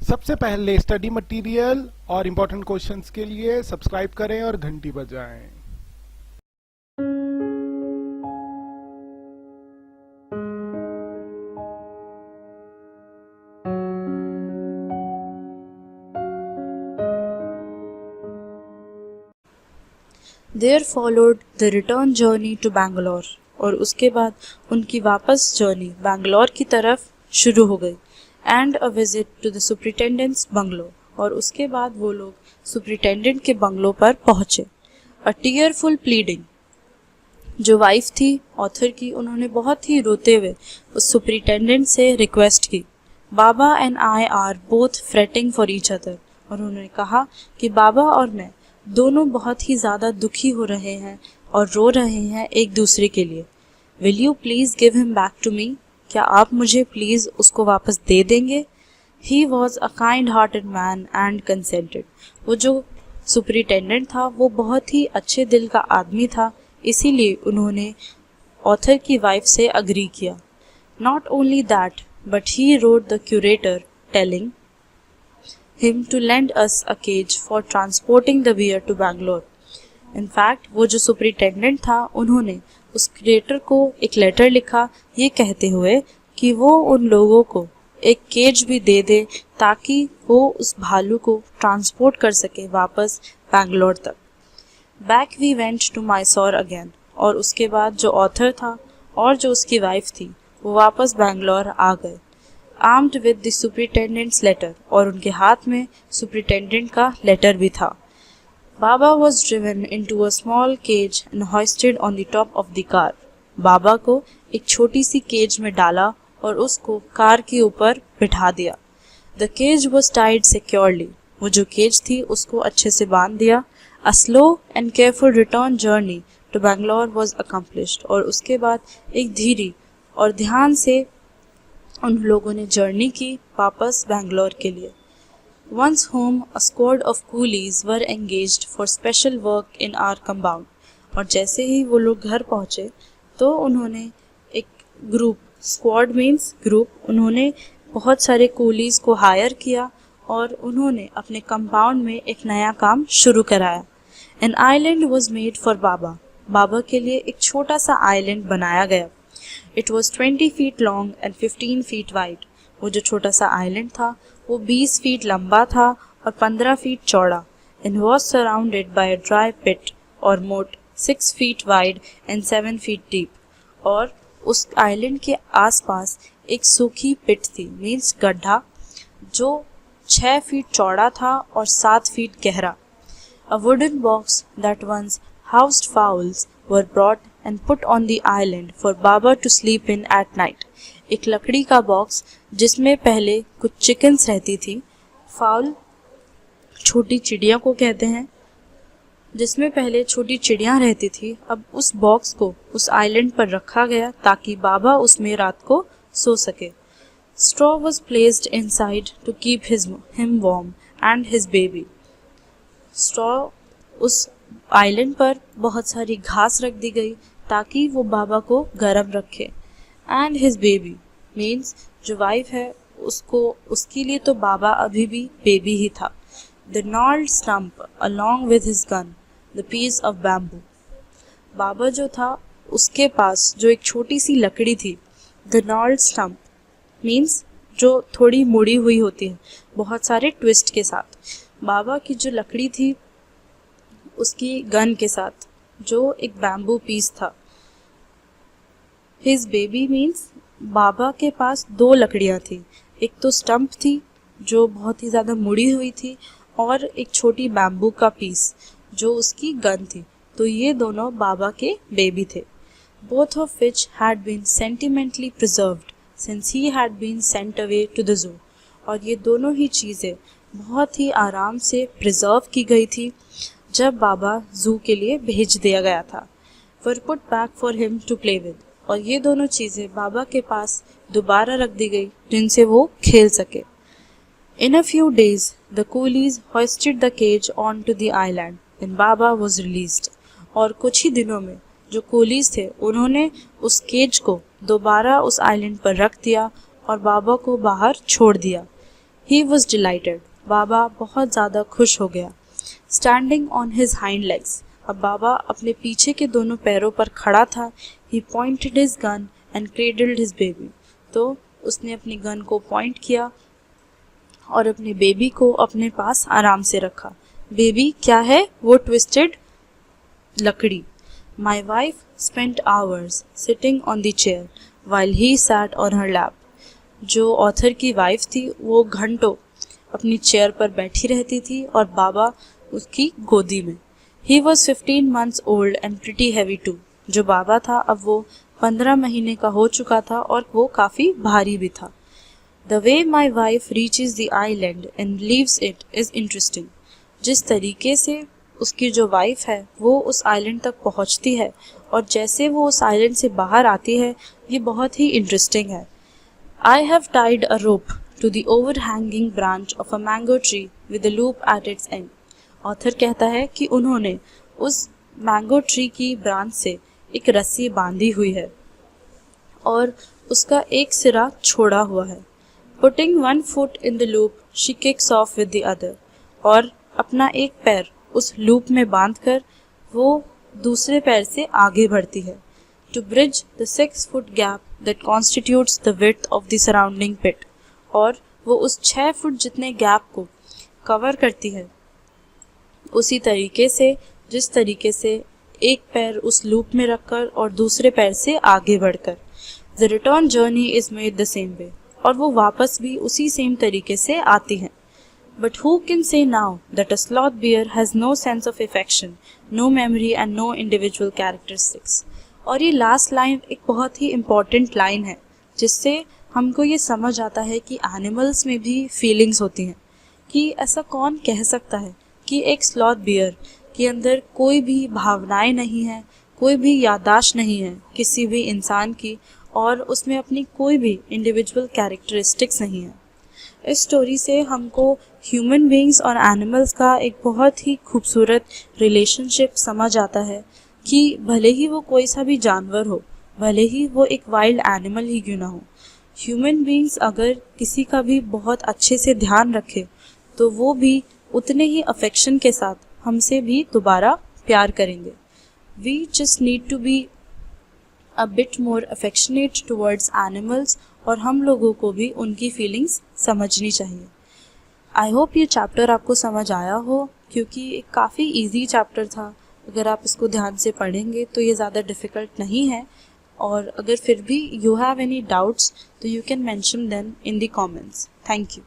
सबसे पहले study material और इम्पोर्टेंट क्वेश्चंस के लिए सब्सक्राइब करें और घंटी बजाएं। There followed the return journey to Bangalore और उसके बाद उनकी वापस जर्नी बैंगलोर की तरफ शुरू हो गई and a visit to the superintendent's bungalow और उसके बाद वो लोग सुपरिटेंडेंट के बंगलो पर पहुंचे। अ टीयरफुल प्लीडिंग, जो वाइफ थी ऑथर की, उन्होंने बहुत ही रोते हुए उस सुपरिटेंडेंट से रिक्वेस्ट की, Baba and I are both fretting for each other, और उन्होंने कहा कि बाबा और मैं दोनों बहुत ही ज़्यादा दुखी हो रहे हैं और रो रहे हैं एक दूसरे के लिए। Will you please give him back to me, क्या आप मुझे प्लीज़ उसको वापस दे देंगे? He was a kind hearted man and consented, वो जो सुपरिटेंडेंट था वो बहुत ही अच्छे दिल का आदमी था, इसीलिए उन्होंने ऑथर की वाइफ से अग्री किया। Not only that but he road the curator telling him to lend us a cage for transporting the bear to Bangalore. In fact, वो जो सुपरिटेंडेंट था उन्होंने उस क्रिएटर को एक लेटर लिखा ये कहते हुए कि वो उन लोगों को एक केज भी दे दे ताकि वो उस भालू को ट्रांसपोर्ट कर सके वापस बैंगलोर तक। Back we went to Mysore again, और उसके बाद जो ऑथर था और जो उसकी वाइफ थी वो वापस बैंगलोर आ गए, armed with the superintendent's letter, और उनके हाथ में सुपरिटेंडेंट का लेटर भी था। Baba was driven into a small cage and hoisted on the top of the car. Baba को एक छोटी सी केज में डाला और उसको कार के ऊपर बिठा दिया। The cage was tied securely, वो जो केज थी उसको अच्छे से बांध दिया। A slow and careful return journey to Bangalore was accomplished, और उसके बाद एक धीरे और ध्यान से उन लोगों ने जर्नी की वापस बैंगलोर के लिए। Once home a squad of coolies were engaged for special work in our compound, और जैसे ही वो लोग घर पहुँचे तो उन्होंने एक ग्रुप, स्क्वाड मीन्स ग्रुप, उन्होंने बहुत सारे कूलीज को हायर किया और उन्होंने अपने कंपाउंड में एक नया काम शुरू कराया। An island was made for Baba, Baba के लिए एक छोटा सा आइलैंड बनाया गया। It was 20 feet long and 15 feet wide. वो जो छोटा सा आइलैंड था वो 20 फीट लंबा था और 15 फीट चौड़ा, and was surrounded by a dry pit or moat 6 feet wide and 7 feet deep. और उस आइलैंड के आसपास एक सूखी पिट थी, मीन्स गड्ढा, जो 6 फीट चौड़ा था और 7 फीट गहरा। A wooden box that once housed fowls were brought and put on the island for Baba to sleep in at night. एक लकड़ी का बॉक्स जिसमें पहले कुछ चिकन्स रहती थी, फाउल छोटी चिड़िया को कहते हैं, जिसमें पहले छोटी चिड़ियाँ रहती थी, अब उस बॉक्स को उस आइलैंड पर रखा गया ताकि बाबा उसमें रात को सो सके। Straw was placed inside to keep him warm and his baby. Straw, उस आइलैंड पर बहुत सारी घास रख दी गई ताकि वो बाबा को गर्म रखे। एंड हिज बेबी मीन्स जो वाइफ है उसको, उसके लिए तो बाबा अभी भी बेबी ही था। The gnarled stump along with his gun, the piece of bamboo. बाबा जो था उसके पास जो एक छोटी सी लकड़ी थी, द gnarled stump मीन्स जो थोड़ी मुड़ी हुई होती है बहुत सारे ट्विस्ट के साथ, बाबा की जो लकड़ी थी उसकी गन के साथ जो एक बैम्बू पीस था। हिज बेबी मीन्स बाबा के पास 2 लकड़ियाँ थी, एक तो स्टंप थी जो बहुत ही ज़्यादा मुड़ी हुई थी और एक छोटी बैम्बू का पीस जो उसकी गन थी, तो ये दोनों बाबा के बेबी थे। Both of which had been sentimentally preserved since he had been sent away to the zoo, और ये दोनों ही चीज़ें बहुत ही आराम से प्रिजर्व की गई थी जब बाबा जू के लिए भेज दिया गया था। Were put back for him to play with, और ये दोनों चीज़ें बाबा के पास दोबारा रख दी गई जिनसे वो खेल सके। In a few days the coolies hoisted the cage on to the island and Baba was released, और कुछ ही दिनों में जो कूलीज थे उन्होंने उस केज को दोबारा उस आइलैंड पर रख दिया और बाबा को बाहर छोड़ दिया। He was delighted. बाबा बहुत ज़्यादा खुश हो गया. Standing on his hind legs. अब बाबा अपने पीछे के दोनों पैरों पर खड़ा था. He pointed his gun and cradled his baby. तो उसने अपनी गन को पॉइंट किया और अपने बेबी को अपने पास आराम से रखा. बेबी क्या है? वो ट्विस्टेड लकड़ी. My wife spent hours sitting on the chair while he sat on her lap. जो ऑथर की वाइफ थी वो घंटों अपनी चेयर पर बैठी रहती थी और बाबा उसकी गोदी में. He was 15 months old and pretty heavy too. जो बाबा था अब वो 15 महीने का हो चुका था और वो काफ़ी भारी भी था. The way my wife reaches the island and leaves it is interesting. जिस तरीके से उसकी जो वाइफ है वो उस आइलैंड तक पहुंचती है और जैसे वो उस आइलैंड से बाहर आती है ये बहुत ही इंटरेस्टिंग है. I have tied a rope to the overhanging branch of a mango tree with a loop at its end. Author कहता है कि उन्होंने उस मैंगो ट्री की ब्रांच से एक रस्सी बांधी हुई है और उसका एक सिरा छोड़ा हुआ है. Putting one foot in the loop, she kicks off with the other. और अपना एक पैर उस लूप में बांधकर वो दूसरे पैर से आगे बढ़ती है. To bridge the 6-foot gap that constitutes the width of the surrounding pit. और वो उस 6 फुट जितने गैप को कवर करती है उसी तरीके से जिस तरीके से एक पैर उस लूप में रखकर और दूसरे पैर से आगे बढ़कर. The return journey is made the same way. और वो वापस भी उसी सेम तरीके से आती हैं. But who can say now that a sloth bear has no sense of affection, no memory and no individual characteristics? और ये लास्ट लाइन एक बहुत ही इम्पॉर्टेंट लाइन है जिससे हमको ये समझ आता है कि एनिमल्स में भी फीलिंग्स होती हैं. कि ऐसा कौन कह सकता है कि एक स्लॉथ बियर के अंदर कोई भी भावनाएं नहीं है, कोई भी याददाश्त नहीं है किसी भी इंसान की और उसमें अपनी कोई भी इंडिविजुअल कैरेक्टरिस्टिक्स नहीं है. इस स्टोरी से हमको ह्यूमन बीइंग्स और एनिमल्स का एक बहुत ही खूबसूरत रिलेशनशिप समझ आता है कि भले ही वो कोई सा भी जानवर हो, भले ही वो एक वाइल्ड एनिमल ही क्यों ना हो, ह्यूमन बीइंग्स अगर किसी का भी बहुत अच्छे से ध्यान रखे तो वो भी उतने ही अफेक्शन के साथ हमसे भी दोबारा प्यार करेंगे. We just need to be a bit more affectionate towards animals और हम लोगों को भी उनकी फीलिंग्स समझनी चाहिए. आई होप ये चैप्टर आपको समझ आया हो क्योंकि एक काफ़ी इजी चैप्टर था. अगर आप इसको ध्यान से पढ़ेंगे तो ये ज़्यादा डिफ़िकल्ट नहीं है और अगर फिर भी यू हैव एनी डाउट्स तो you can mention them in the comments. Thank you.